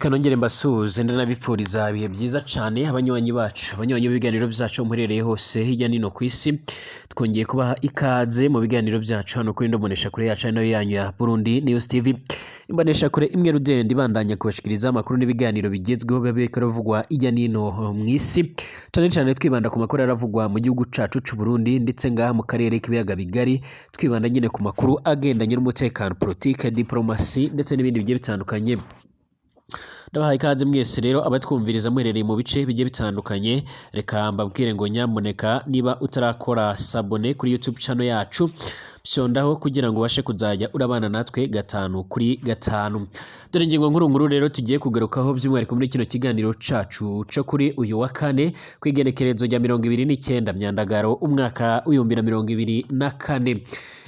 reka nongere mbasuhuze ndanabipfuriza ibihe byiza cyane abanywanyi bacu abanywanyi b'ibiganiro byacu muherereye hose hirya no hino ku isi twongeye kubaha ikaze mu biganiro byacu hano kuri Ndobonesha kure yacu nayo yanyu ya Burundi News TV imbonesha kure imwe rudende ibandanya kubashikiriza amakuru n'ibiganiro bigezweho bibeka ravugwa hirya no hino mu isi cyane cyane twibanda ku makuru aravugwa mu gihugu cacu c'u Burundi ndetse ngaha mu karere k'ibiyaga bigari twibanda nyine ku makuru agendanye n'umutekano politique diplomasi ndetse n'ibindi bigiye bitandukanye. Ndabahaye ikaze mwese rero abatwumviriza muherereye mu bice bigiye bitandukanye, reka mbabwire ngo nyamuneka niba utarakora sabone kuri YouTube channel yacu byondaho kugira ngo ubashe kuzajya urabana natwe gatanu kuri gatanu. Dore ingingo nkuru rero tugiye kugarukaho by'umwihariko muri kino kiganiro cacu cyo kuri uyu wa kane kwigenekerezo rya 29 Myandagaro umwaka w'2024.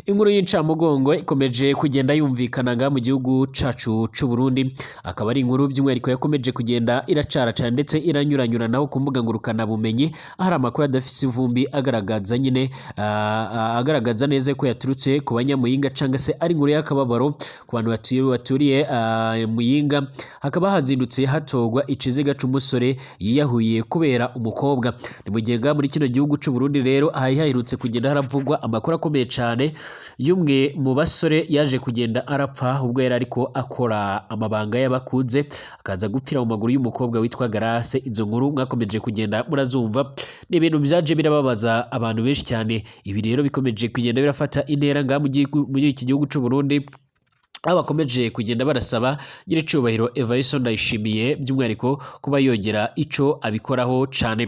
Inkuru y'incamugongo ikomeje kugenda yumvikana nga mu gihugu cacu c'u Burundi, akaba ari inkuru by'umwihariko yakomeje kugenda iracara cyane ndetse iranyuranyura naho ku mbuga ngurukana bumenyi ahari amakuru adafise ivumbi agaragaza nyine agaragaza neza ko yaturutse ku banyamuyinga cyangwa se ari inkuru y'akababaro ku bantu baturiye Muyinga, hakaba hazindutse hatogwa ikiziga c'umusore yiyahuye kubera umukobwa. Ni mu gihe muri kino gihugu c'u Burundi rero haherutse kugenda haravugwa amakuru akomeye cyane y'umwe mu basore yaje kugenda arapfa ubwo yari ariko akora amabanga y'abakuze akaza gupfira mu maguru y'umukobwa witwa Grace. Izo nkuru mwakomeje kugenda murazumva, ni ibintu byaje birababaza abantu benshi cyane. Ibi rero bikomeje kugenda birafata intera nga muri iki gihugu c'u Burundi, aho bakomeje kugenda barasaba nyiricubahiro Evariste Ndayishimiye by'umwihariko kuba yongera ico abikoraho cyane.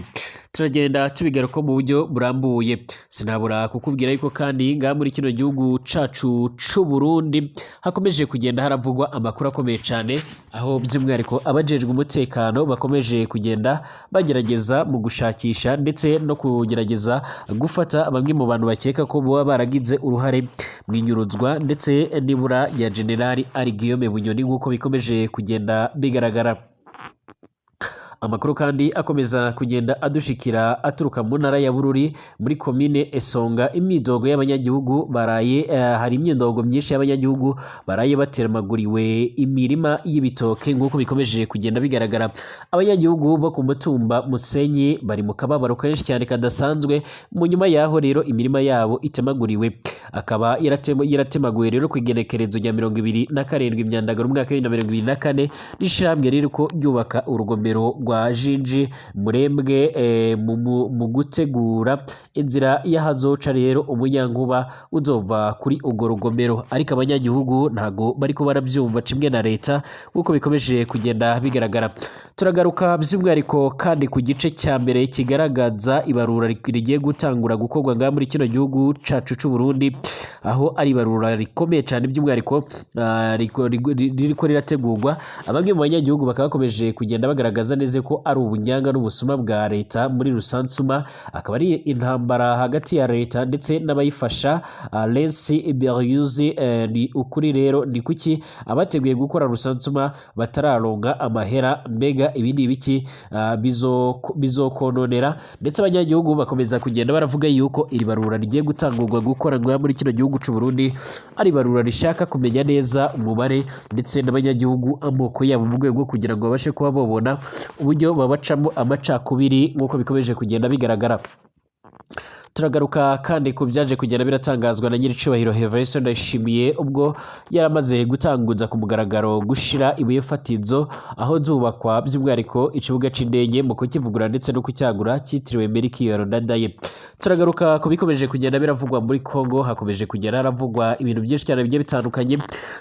Turagenda tubigaruka mu buryo burambuye, sinabura kukubwira yuko kandi nga muri kino gihugu cacu c'u Burundi hakomeje kugenda haravugwa amakuru akomeye cyane, aho by'umwihariko abajejwe umutekano bakomeje kugenda bagerageza mu gushakisha ndetse no kugerageza gufata bamwe mu bantu bakeka ko baba baragize uruhare mu inyuruzwa ndetse nibura ya Generali ari Guillaume Bunyoni nk'uko bikomeje kugenda bigaragara. Amakuru kandi akomeza kugenda adushikira aturuka mu ntara ya Bururi muri komine Esonga, imyidogo y'abanyagihugu baraye hari imyidogo myinshi y'abanyagihugu baraye bateramaguriwe imirima y'ibitoke nk'uko bikomeje kugenda bigaragara. Abanyagihugu bo ku mutumba Musenyi bari mu kababaro kenshi cyane kadasanzwe, mu nyuma yaho rero imirima yabo itemaguriwe, akaba yaratemaguye rero kwigenekerezo rya 27 Myandagaro umwaka wa 2024 n'ishyirahamwe rero ko ryubaka urugomero rwa Jinji Murembwe mu gutegura inzira y'ahazoca rero umunyankuba uzova kuri urwo rugomero, ariko abanyagihugu ntago bariko barabyumva kimwe na leta nk'uko bikomeje kugenda bigaragara. Turagaruka by'umwihariko kandi ku gice cya mbere kigaragaza ibarura rigiye gutangura gukorwa nga muri kino gihugu cacu c'u Burundi, aho ari ibarura rikomeye cyane by'umwihariko ririko rirategurwa. Abamwe mu banyagihugu bakaba bakomeje kugenda bagaragaza neza ko ari ubunyanga n'ubusuma bwa leta muri rusansuma, akaba ari intambara hagati ya leta ndetse n'abayifasha. Lensi Beriyuzi ni ukuri rero ni kuki abateguye gukora rusansuma batararonga amahera, mbega ibindi biki bizokononera. Ndetse abanyagihugu bakomeza kugenda baravuga yuko iri barura rigiye gutangurwa gukora ngo muri kino gihugu c'u Burundi ari barura rishaka kumenya neza umubare ndetse n'abanyagihugu amoko yabo mu rwego kugira ngo babashe kuba babona uburyo babacamo amacakubiri nk'uko bikomeje kugenda bigaragara. Turagaruka kandi ku byaje kugenda biratangazwa na nyiricubahiro Evariste Ndayishimiye ubwo yaramaze gutanguza ku mugaragaro gushira ibuye fatizo aho zubakwa by'umwihariko ikibuga c'indege mu kukivugura ndetse no kucyagura cyitiriwe Melchior Ndadaye. Turagaruka ku bikomeje kugenda biravugwa muri Kongo, hakomeje kugenda haravugwa ibintu byinshi cyane bigiye bitandukanye.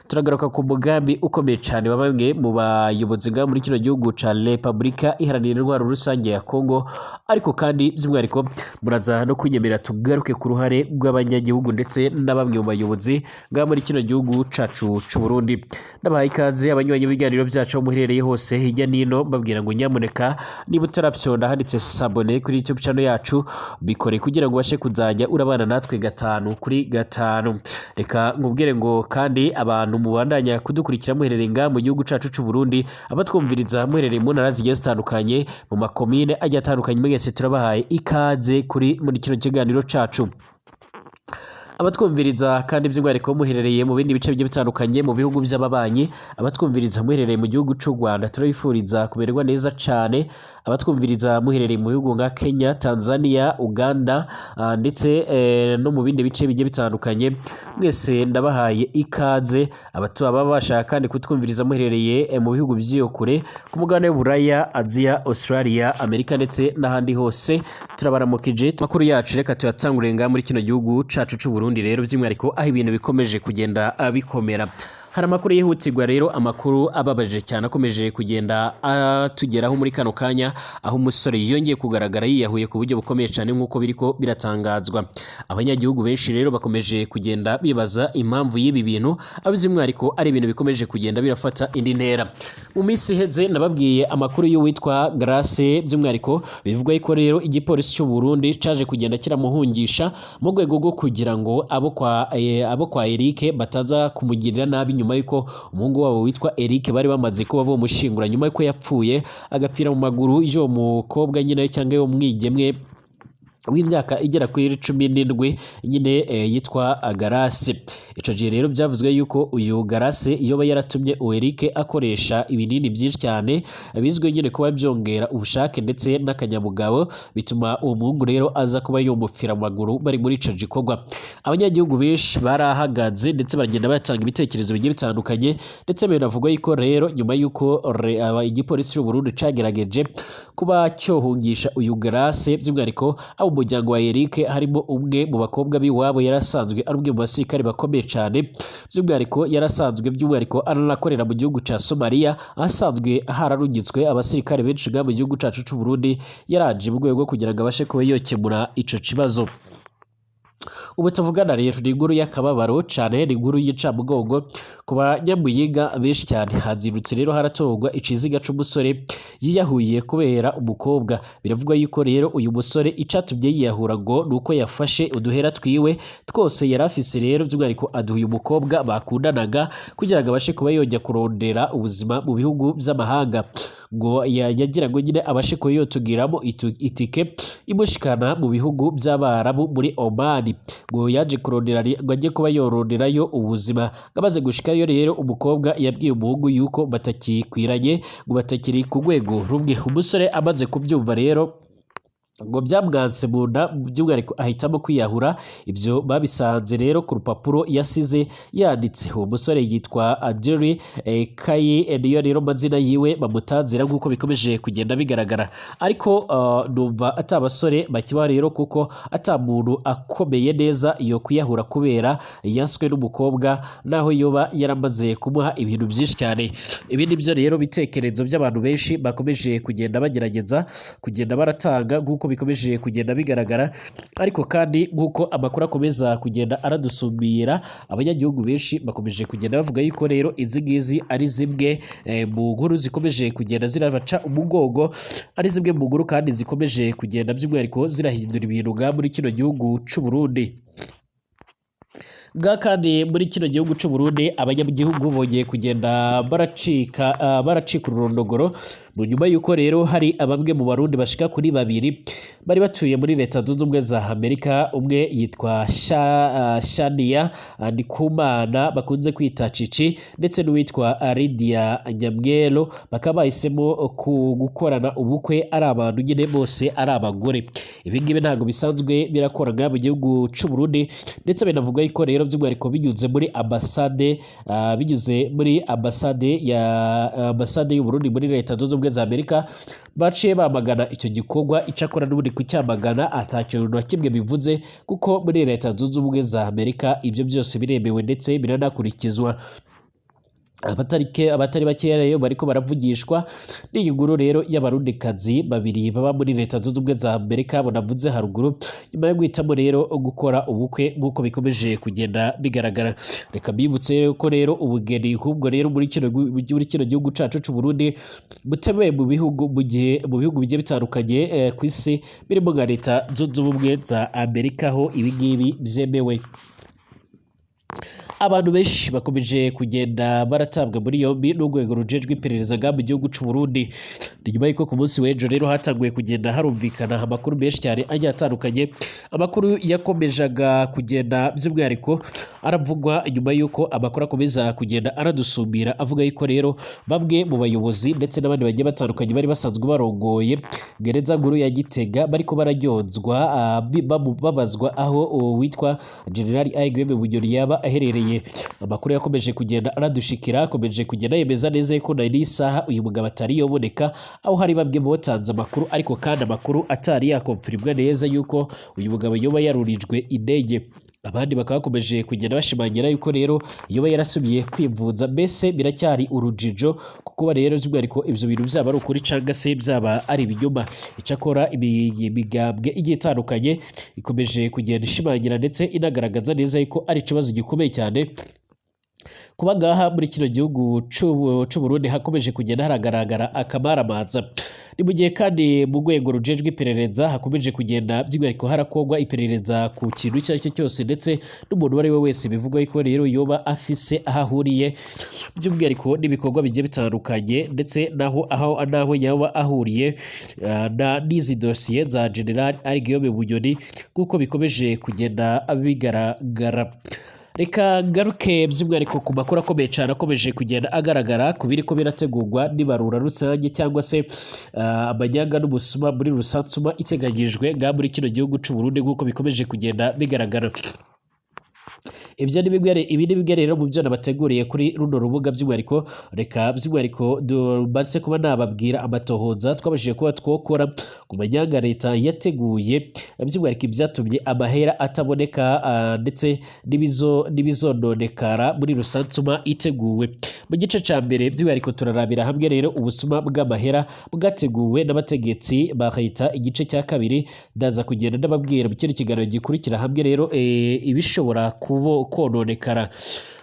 Turagaruka ku mugambi ukomeye cyane wa bamwe mu bayobozi nga muri kino gihugu ca Repubulika Iharanira Intwaro Rusange ya Kongo, ariko kandi by'umwihariko muraza no kunyemera tugaruke ku ruhare rw'abanyagihugu ndetse na bamwe mu bayobozi nga muri kino gihugu cacu c'u Burundi. Ndabahaye ikaze abanywanyi b'ibiganiro byacu muherereye hose hirya nino, mbabwira ngo nyamuneka niba utarapyonda handitse sabone kuri YouTube channel yacu bikore kugira ngo ubashe kuzajya urabana natwe gatanu kuri gatanu. Reka nkubwire ngo kandi abantu mubandanya kudukurikira muherereye nga mu gihugu cacu c'u Burundi, abatwumviriza muherereye mu ntara zigiye zitandukanye mu makomine agiye atandukanye, mwese turabahaye ikaze muri kino kiganiro cacu. abatwumviriza kandi by'umwihariko muherereye mu bindi bice bigiye bitandukanye mu bihugu by'ababanyi, abatwumviriza muherereye mu gihugu cy'u Rwanda turabifuriza kumererwa neza cyane, abatwumviriza muherereye mu bihugu nka Kenya, Tanzania, Uganda ndetse no mu bindi bice bigiye bitandukanye, mwese ndabahaye ikaze. Ababa bashaka kandi kutwumviriza muherereye mu bihugu by'iyo kure ku mugabane w'Uburaya, Aziya, Australia, Amerika ndetse n'ahandi hose turabaramukije. Makuru yacu reka tuyatangurire ngaha muri kino gihugu cacu cy'u Burundi rero by'umwihariko aho ibintu bikomeje kugenda bikomera. Hari amakuru yihutirwa rero, amakuru ababaje cyane akomeje kugenda atugeraho muri kano kanya, aho umusore yongeye kugaragara yiyahuye ku buryo bukomeye cyane nk'uko biriko biratangazwa. Abanyagihugu benshi rero bakomeje kugenda bibaza impamvu y'ibi bintu, aho by'umwihariko ari ibintu bikomeje kugenda birafata indi ntera. Mu minsi iheze nababwiye amakuru y'uwitwa Grace, by'umwihariko bivugwa ko rero igipolisi cy'u Burundi caje kugenda kiramuhungisha mu rwego rwo kugira ngo abo kwa Eric bataza kumugirira nabi nyuma yuko umuhungu wabo witwa Eric bari bamaze kuba bomushingura nyuma yuko yapfuye agapfira mu maguru y'uwo mukobwa nyine cyangwa yo mwigemwe w'imyaka igera kuri 17 nyine yitwa Garase. Ico gihe rero byavuzwe yuko uyu Garase iyo yaratumye Eric akoresha ibinini byinshi cyane bizwe nyine kuba byongera ubushake ndetse n'akanyabugabo, bituma uwo muhungu rero aza kuba yomufira mu maguru bari muri ico gikorwa. Abanyagihugu benshi barahagaze ndetse bagenda batanga ibitekerezo bigiye bitandukanye, ndetse binavugwa yuko rero nyuma yuko igipolisi cy'u Burundi cagerageje kuba cyohungisha uyu Garase, by'umwihariko umuryango wa Eric harimo umwe mu bakobwa biwabo yarasanzwe ari umwe mu basirikare bakomeye cyane, by'umwihariko yarasanzwe by'umwihariko aranakorera mu gihugu ca Somalia, ahasanzwe hararungitswe abasirikare benshi mu gihugu cacu cy'u Burundi, yaraje mu rwego kugira ngo abashe kuba yokemura ico kibazo. Ubu tuvugana rero ni inkuru y'akababaro cyane, ni inkuru y'icamugongo ku banyamuyinga benshi cyane. Hazindutse rero haratorwa iciziga c'umusore yiyahuye kubera umukobwa. Biravugwa yuko rero uyu musore icatumye yiyahura ngo nuko yafashe uduhera twiwe twose yari afise rero, by'umwihariko aduha uyu mukobwa bakundanaga kugira ngo abashe kuba yojya kurondera ubuzima mu bihugu by'amahanga, ngo yagira ngo nyine abashe kuba yotugiramo itike imushikana mu bihugu by'Abarabu muri Oman, ngo yaje kurondera ngo ajye kuba yoronderayo ubuzima. Amaze gushikayo rero umukobwa yabwiye umuhungu yuko batakikwiranye, ngo batakiri ku rwego rumwe. Umusore amaze kubyumva rero ngo byamwanse mu nda, by'umwihariko ahitamo kwiyahura. Ibyo babisanze rero ku rupapuro yasize yanditse. Uwo musore yitwa Adjeri Kayi, niyo rero mazina yiwe bamutanzira nk'uko bikomeje kugenda bigaragara, ariko numva atabasore bakiba rero, kuko atamuntu akomeye neza yo kwiyahura kubera yanswe n'umukobwa, naho yoba yaramaze kumuha ibintu byinshi cyane. Ibi nibyo rero bitekerezo by'abantu benshi bakomeje kugenda bagerageza kugenda baratanga nk'uko bikomeje kugenda bigaragara, ariko kandi nk'uko amakuru akomeza kugenda aradusumira, abanyagihugu benshi bakomeje kugenda bavuga yuko rero izi ngizi ari zimwe mu nkuru zikomeje kugenda zirabaca umugongo, ari zimwe mu nkuru kandi zikomeje kugenda by'umwihariko zirahindura ibintu ngaha muri kino gihugu cy'u Burundi. Kandi muri kino gihugu cy'u Burundi abanyagihugu bongeye kugenda baracika ururondogoro, mu nyuma yuko rero hari bamwe mu Barundi bashika kuri 2 bari batuye muri Leta Zunze Ubumwe za Amerika. Umwe yitwa Shania Ndikumana bakunze kwita Cici, ndetse n'uwitwa Lydia Nyamwero, bakaba bahisemo gukorana ubukwe ari abantu nyine bose ari abagore. Ibi ngibi ntabwo bisanzwe birakorana mu gihugu cy'u Burundi, ndetse binavuga yuko rero by'umwihariko binyuze muri ambasade y'u Burundi muri Leta Zunze Ubumwe za Amerika, baciye bamagana icyo gikorwa. Icakora n'ubundi kucyamagana atakintu na kimwe bivuze, kuko muri Leta Zunze Ubumwe za Amerika ibyo byose biremewe ndetse biranakurikizwa. abatari bakeya rero bariko baravugishwa n'iyi nkuru rero y'abarundikazi babiri baba muri Leta Zunze Ubumwe za Amerika bonavuze haruguru, nyuma yo guhitamo rero gukora ubukwe nk'uko bikomeje kugenda bigaragara. Reka mbibutse ko rero ubugeni nk'ubwo rero muri kino gihugu cacu c'u Burundi butemewe mu bihugu bigiye bitandukanye ku isi birimo nka Leta Zunze Ubumwe za Amerika, aho ibi ngibi byemewe. abantu benshi bakomeje kugenda baratabwa muri yombi n'urwego rujejwe iperereza mu gihugu cy'u Burundi. Ni nyuma y'uko ku munsi w'ejo rero hatanguye kugenda harumvikana amakuru menshi cyane agiye atandukanye, amakuru yakomejaga kugenda by'umwihariko aravugwa nyuma y'uko amakuru akomeza kugenda aradusumira avuga yuko rero bamwe mu bayobozi ndetse n'abandi bagiye batandukanye bari basanzwe barongoye gereza nkuru ya Gitega bariko bararyozwa babazwa aho witwa General Aigweme Bunyoni yaba aherereye. Amakuru yakomeje kugenda aradushikira, akomeje kugenda yemeza neza ko na isaha uyu mugabo atari yoboneka, aho hari bamwe mu batanze amakuru ariko kandi amakuru atari yakonfirmwa neza yuko uyu mugabo yoba yarurijwe indege. Abandi bakaba bakomeje kugenda bashimangira yuko rero yoba yarasubiye kwivuza. Mbese biracyari urujijo kuko rero by'umwihariko ivyo bintu byaba ari ukuri canga se byaba ari ibinyoma. Icyakora imigambwe igiye itandukanye ikomeje kugenda ishimangira ndetse inagaragaza neza yuko ari ikibazo gikomeye cyane kuba ngaha muri kino gihugu c'u Burundi hakomeje kugenda haragaragara akamaramaza. Ni mu gihe kandi mu rwego rujejwe iperereza hakomeje kugenda by'umwihariko harakorwa iperereza ku kintu icyo ari cyo cyose ndetse n'umuntu uwo ari we wese bivugwa yuko rero yoba afise aho ahuriye by'umwihariko n'ibikorwa bigiye bitandukanye ndetse naho yaba ahuriye n'izi dosiye za General Aigweme Bunyoni kuko bikomeje kugenda bigaragara. Reka ngaruke by'umwihariko ku makuru akomeye cyane akomeje kugenda agaragara ku biriko birategurwa n'ibarura rusange cyangwa se amanyanga n'ubusuma muri rusansuma iteganyijwe ngaha muri kino gihugu cy'u Burundi nk'uko bikomeje kugenda bigaragara. Ibi ni bimwe rero mu byo nabateguriye kuri runo rubuga by'umwihariko. Reka by'umwihariko dubatse kuba nababwira amatohoza twabashije kuba twokora ku manyanga leta yateguye by'umwihariko ibyatumye amahera ataboneka ndetse n'ibizononekara muri rusansuma iteguwe. Mu gice cya mbere by'umwihariko turarabira hamwe rero ubusuma bw'amahera bwateguwe n'abategetsi ba leta. Igice cya kabiri ndaza kugenda ndababwira mu kindi kiganiro gikurikira hamwe rero ibishobora kononekara.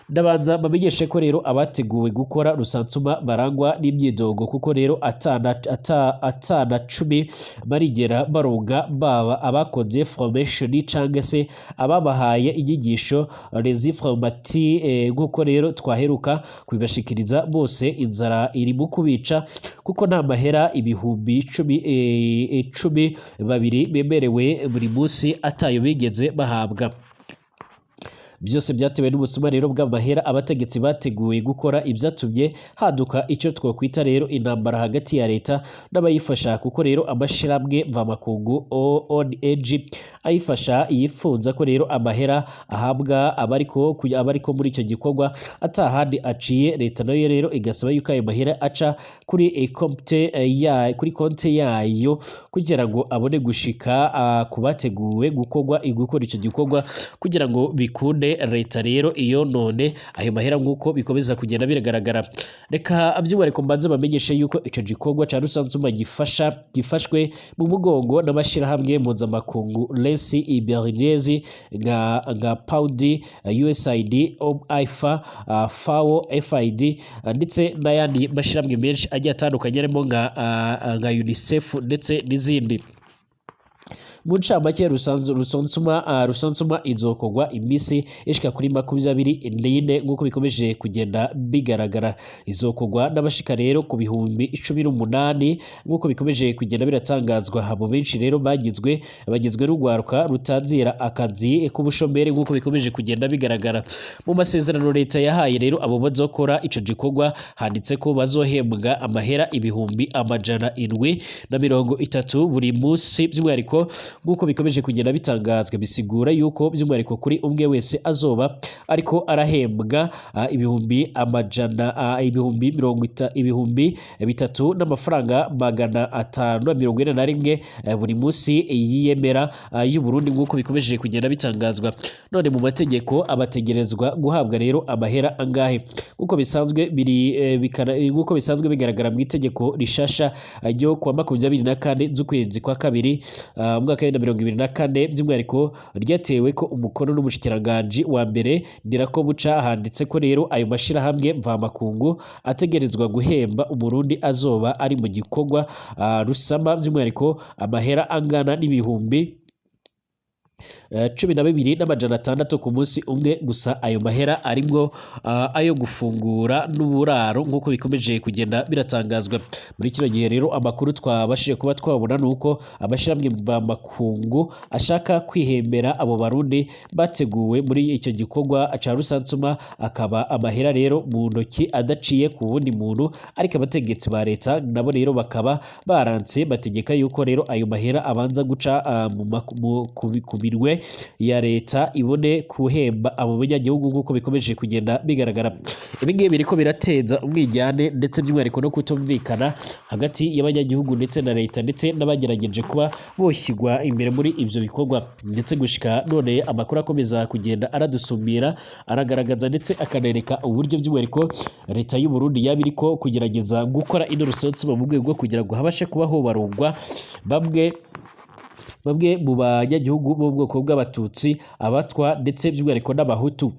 Ndabanza bamenyeshe ko rero abateguwe gukora rusansuma barangwa n'imyidogo kuko rero atana 10 barigera baronga baba abakoze formation cyangwa se ababahaye inyigisho les informati nk'uko rero twaheruka kubibashikiriza bose inzara iri mu kubica kuko nta mahera ibihumbi 10 babiri bemerewe buri munsi atayo bigeze bahabwa. Byose byatewe n'ubusuma rero bw'amahera abategetsi bateguye gukora ibyatumye haduka icyo twakwita rero intambara hagati ya leta n'abayifasha kuko rero amashiramwe mvamakungu ONG ayifasha yifunza ko rero amahera ahabwa abariko muri icyo gikorwa atahandi aciye. Leta nayo rero igasaba yuko ayo mahera aca kuri konte yayo kugira ngo abone gushika ku bateguwe gukora icyo gikorwa kugira ngo bikunde leta rero iyo none ayo mahera nk'uko bikomeza kugenda biragaragara. Reka by'umwihariko mbanze bamenyeshe yuko icyo gikorwa cya rusansuma gifashwe mu mugongo n'amashyirahamwe mpuzamakungu Lensi Iberinezi nka Paudi, USAID, IFA, FAO, FID ndetse n'ayandi mashyirahamwe menshi agiye atandukanye arimo nka UNICEF ndetse n'izindi. Mu ncamake rusansuma izokorwa imisi ishika kuri 24 nk'uko bikomeje kugenda bigaragara. Izokorwa n'abashika rero ku bihumbi 18 nk'uko bikomeje kugenda biratangazwa. Abo benshi rero bagizwe n'urwaruka rutanzira akazi k'ubushomeri nk'uko bikomeje kugenda bigaragara. Mu masezerano leta yahaye rero abo bazokora ico gikorwa handitse ko bazohembwa amahera ibihumbi 730 buri munsi by'umwihariko nk'uko bikomeje kugenda bitangazwa. Bisigura yuko by'umwihariko kuri umwe wese azoba ariko arahembwa ibihumbi 300 n'amafaranga 541 buri munsi yiyemera y'u Burundi nk'uko bikomeje kugenda bitangazwa. None mu mategeko abategerezwa guhabwa rero amahera angahe? Nk'uko bisanzwe bigaragara mu itegeko rishasha ryo kuwa 24 z'ukwezi kwa kabiri umwaka 2024 by'umwihariko ryatewe ko umukono n'umushikiranganji wa mbere Ndirakobuca. Handitse ko rero ayo mashirahamwe mvamakungu ategerezwa guhemba umurundi azoba ari mu gikorwa rusama by'umwihariko amahera angana n'ibihumbi 12,600 ku munsi umwe. Gusa ayo mahera arimwo ayo gufungura n'uburaro nk'uko bikomeje kugenda biratangazwa muri kino gihe. Rero amakuru twabashije kuba twabona nuko amashirahamwe mvamakungu ashaka kwihembera abo barundi bateguwe muri icyo gikorwa ca rusansuma, akaba amahera rero mu ntoki adaciye ku wundi muntu, ariko abategetsi ba leta nabo rero bakaba baranse bategeka yuko rero ayo mahera abanza guca ku minwe ya leta ibone kuhemba abo banyagihugu nk'uko bikomeje kugenda bigaragara. Ibi ngibi biriko birateza umwijyane ndetse by'umwihariko no kutumvikana hagati y'abanyagihugu ndetse na leta, ndetse n'abagerageje kuba boshyirwa imbere muri ivyo bikorwa. Ndetse gushika none amakuru akomeza kugenda aradusumira, aragaragaza ndetse akanereka uburyo by'umwihariko leta y'u Burundi yaba iriko kugerageza gukora ino rusansuma mu rwego rwo kugira ngo habashe kubaho barungwa bamwe mu banyagihugu b'ubwoko bw'abatutsi, abatwa ndetse by'umwihariko n'abahutu.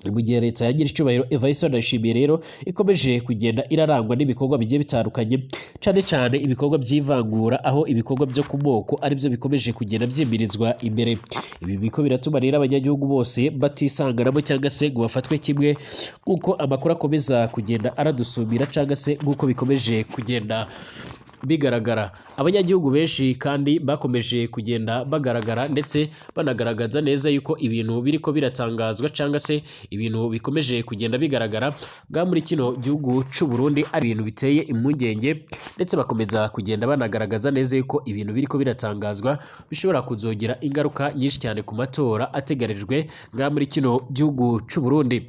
Mu gihe leta yagira icyubahiro Evariste Ndayishimiye rero ikomeje kugenda irarangwa n'ibikorwa bigiye bitandukanye, cyane cyane ibikorwa by'ivangura, aho ibikorwa byo ku moko aribyo bikomeje kugenda byimirizwa imbere. Ibi biko biratuma rero abanyagihugu bose batisanganamo cyangwa se ngo bafatwe kimwe, nk'uko amakuru akomeza kugenda aradusumira cyangwa se nk'uko bikomeje kugenda bigaragara. Abanyagihugu benshi kandi bakomeje kugenda bagaragara ndetse banagaragaza neza yuko ibintu biriko biratangazwa cyangwa se ibintu bikomeje kugenda bigaragara bwa muri kino gihugu cy'u Burundi ari ibintu biteye impungenge, ndetse bakomeza kugenda banagaragaza neza yuko ibintu biriko biratangazwa bishobora kuzogira ingaruka nyinshi cyane ku matora ategerejwe bwa muri kino gihugu cy'u Burundi.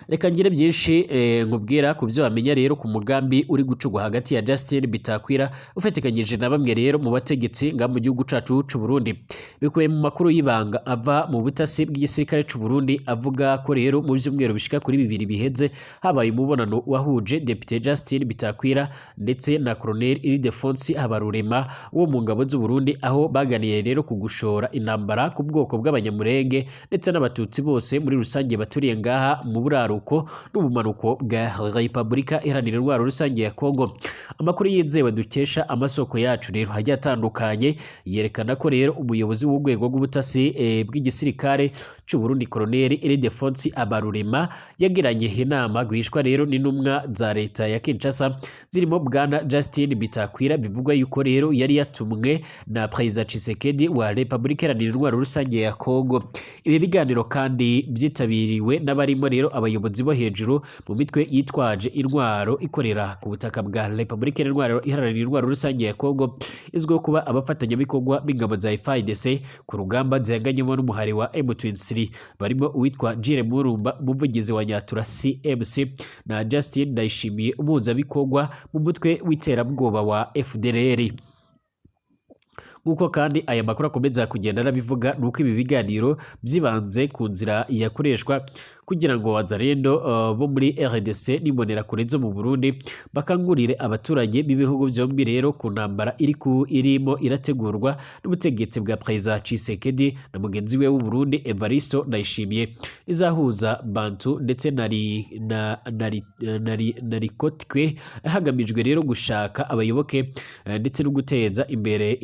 Reka ngire byinshi nkubwira ku byo wamenya rero ku mugambi uri gucugwa hagati ya Justin Bitakwira ufetekanyije na bamwe rero mu bategetsi nga mu gihugu cacu cy'u Burundi. Bikuye mu makuru y'ibanga ava mu butasi bw'igisirikare cy'u Burundi avuga ko rero mu byumweru bishika kuri 2 biheze habaye umubonano wahuje Depite Justin Bitakwira ndetse na Colonel Ildefonsi Habarurema wo mu ngabo z'u Burundi, aho baganiye rero ku gushora intambara ku bwoko bw'abanyamurenge ndetse n'abatutsi bose muri rusange baturiye ngaha mu buraruko n'ubumanuko bwa Repubulika Iharanira Intwaro Rusange ya Kongo. Amakuru yizewe dukesha amasoko yacu rero hagiye atandukanye yerekana ko rero umuyobozi w'urwego rw'ubutasi bw'igisirikare cy'u Burundi Colonel Ildefonsi Habarurema yagiranye inama gwishwa rero n'intumwa za leta ya Kinshasa zirimo bwana Justin Bitakwira, bivugwa yuko rero yari yatumwe na President Tshisekedi wa Repubulika Iharanira Intwaro Rusange ya Kongo. Ibi biganiro kandi byitabiriwe n'abarimo rero abayobozi bo hejuru mu mitwe yitwaje intwaro ikorera ku butaka bwa Repubulika Iharanira Intwaro Rusange ya Kongo, izwiho kuba abafatanyabikorwa b'ingabo za FARDC ku rugamba zihanganyemo n'umuhari wa M23, barimo uwitwa Jire Murumba umuvugizi wa Nyatura CMC na Justin Ndayishimiye umuhuzabikorwa mu mutwe w'iterabwoba wa FDLR. Nk'uko kandi aya makuru akomeza kugenda arabivuga, nuko ibi biganiro byibanze ku nzira yakoreshwa kugira ngo wazarendo bo muri RDC n'imbonerakure zo mu Burundi bakangurire abaturage b'ibihugu byombi rero ku ntambara irimo irategurwa n'ubutegetsi bwa President Tshisekedi na mugenzi we w'u Burundi Evariste Ndayishimiye, izahuza Bantu ndetse na Rikotwe, hagamijwe rero gushaka abayoboke ndetse no guteza imbere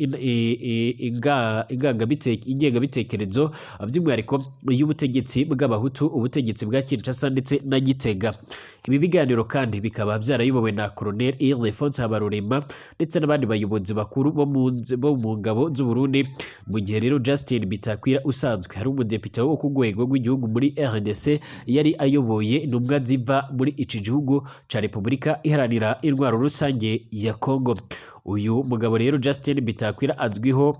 ingengabitekerezo by'umwihariko y'ubutegetsi bw'abahutu, ubutegetsi bwa Kinshasa ndetse na Gitega. Ibi biganiro kandi bikaba byarayobowe na Colonel Ildefonsi Habarurema ndetse n'abandi bayobozi bakuru bo mu ngabo z'u Burundi, mu gihe rero Justin Bitakwira usanzwe hari umudepite wo ku rwego rw'igihugu muri RDC yari ayoboye intumwa ziva muri iki gihugu ca Repubulika Iharanira Intwaro Rusange ya Kongo. Uyu mugabo rero Justin Bitakwira azwiho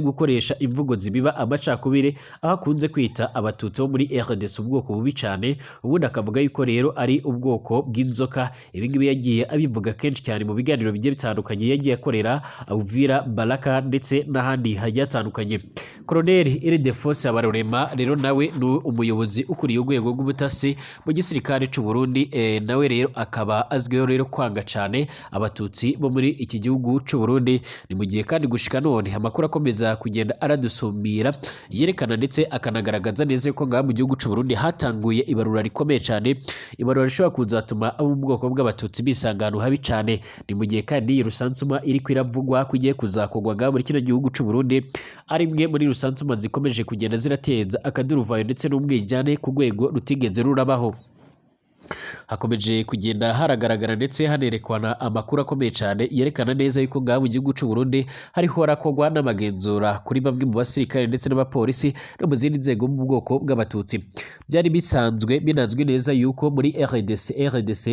gukoresha imvugo zibiba amacakubiri, aho akunze kwita abatutsi bo muri RDC ubwoko bubi cyane, ubundi akavuga yuko rero ari ubwoko bw'inzoka. Ibi ngibi yagiye abivuga kenshi cyane mu biganiro bigiye bitandukanye yagiye akorera Uvira, Baraka ndetse n'ahandi hagiye hatandukanye. Colonel Ildefonsi Habarurema rero nawe ni umuyobozi ukuriye urwego rw'ubutasi mu gisirikare cy'u Burundi, nawe rero akaba azwiho rero kwanga cyane abatutsi bo muri iki gihugu cy'u Burundi. Ni mu gihe kandi gushika none amakuru akomeza kugenda aradusumira yerekana ndetse akanagaragaza neza yuko ngaha mu gihugu cy'u Burundi hatanguye ibarura rikomeye cyane, ibarura rishobora kuzatuma abo mu bwoko bw'abatutsi bisanga ahantu habi cyane. Ni mu gihe kandi iyi rusansuma iriko iravugwa ko igiye kuzakorwa ngaha muri kino gihugu cy'u Burundi ari imwe muri rusansuma zikomeje kugenda zirateza akaduruvayo ndetse n'umwijyane ku rwego rutigeze rurabaho. Hakomeje kugenda haragaragara ndetse hanerekwana amakuru akomeye cyane yerekana neza yuko ngaha mu gihugu cy'u Burundi hariho harakorwa n'amagenzura kuri bamwe mu basirikare ndetse n'abapolisi no mu zindi nzego mu bwoko bw'abatutsi. Byari bisanzwe binazwi neza yuko muri RDC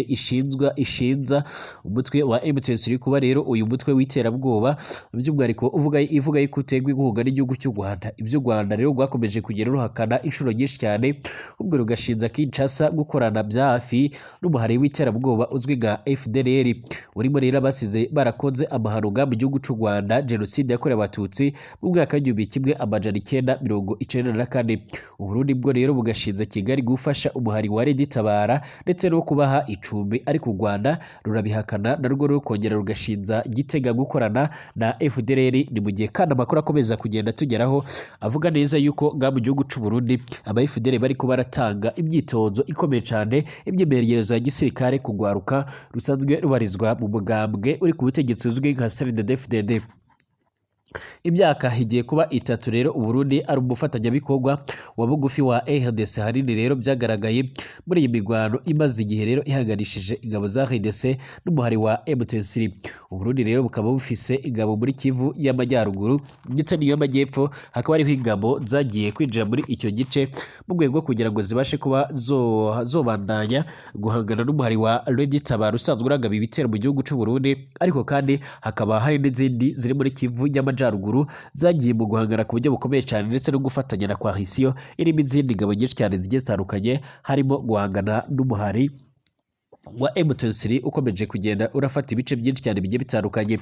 ishinza umutwe wa M23 kuba rero uyu mutwe w'iterabwoba by'umwihariko ivuga yuko utegwa inkunga n'igihugu cy'u Rwanda. Ibyo u Rwanda rero rwakomeje kugenda ruhakana inshuro nyinshi cyane, ubwo rugashinza Kinshasa gukorana bya hafi n'umuhari w'iterabwoba uzwi nka FDLR urimo rero basize barakoze amahano mu gihugu cy'u Rwanda, jenoside yakorewe abatutsi mu mwaka w'1994. Uburundi bwo rero bugashinza Kigali gufasha umuhari wa Red Tabara ndetse no kubaha icumbi, ariko u Rwanda rurabihakana narwo rukongera rugashinza Gitega gukorana na FDLR. Ni mu gihe kandi amakuru akomeza kugenda tugeraho avuga neza yuko mu gihugu cy'u Burundi aba FDLR bari kuba baratanga imyitozo ikomeye cyane, imyimenyerezo ya gisirikare kugwaruka rusanzwe rubarizwa mu mugambwe uri ku butegetsi uzwi nka CNDD-FDD. Imyaka igiye kuba 3 rero Uburundi ari umufatanyabikorwa wa bugufi wa RDC. Hanini rero byagaragaye muri iyi migwano imaze igihe rero ihagarishije ingabo za RDC n'umuhari wa M23. Uburundi rero bukaba bufise ingabo muri Kivu y'Amajyaruguru ndetse n'iyo Majyepfo, hakaba hariho ingabo zagiye kwinjira muri icyo gice mu rwego kugira ngo zibashe kuba zobandanya guhangana n'umuhari wa Red Tabara usanzwe uragaba ibitero mu gihugu cy'u Burundi, ariko kandi hakaba hari n'izindi ziri muri Kivu y'Amajyaruguru zagiye mu guhangana ku buryo bukomeye cyane ndetse no gufatanya na coalition irimo izindi ngabo nyinshi cyane zigiye zitandukanye, harimo guhangana n'umuhari wa M23 ukomeje kugenda urafata ibice byinshi cyane bigiye bitandukanye.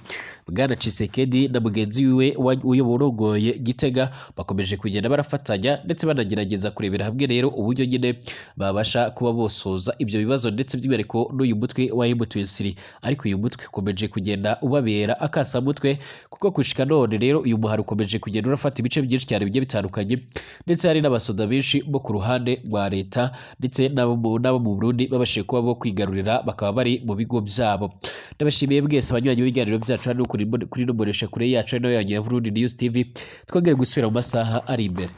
Bwana Tshisekedi na mugenzi wiwe uyoboye Gitega bakomeje kugenda barafatanya ndetse banagerageza kurebera hamwe rero uburyo nyine babasha kuba bosoza ibyo bibazo ndetse by'ibereko n'uyu mutwe wa M23. Ariko uyu mutwe ukomeje kugenda ubabera akasamutwe, kuko kushika none rero uyu muhari ukomeje kugenda urafata ibice byinshi cyane bigiye bitandukanye, ndetse hari n'abasoda benshi bo ku ruhande rwa leta ndetse n'abo mu Burundi babashije kuba bo kwigarura bakaba bari mu bigo byabo. Ndabashimiye bwese abanywanyi b'ibiganiro byacu hano kuri no bonesha kure yacu no yanyu ya Burundi News TV. Twongere gusubira mu masaha ari imbere.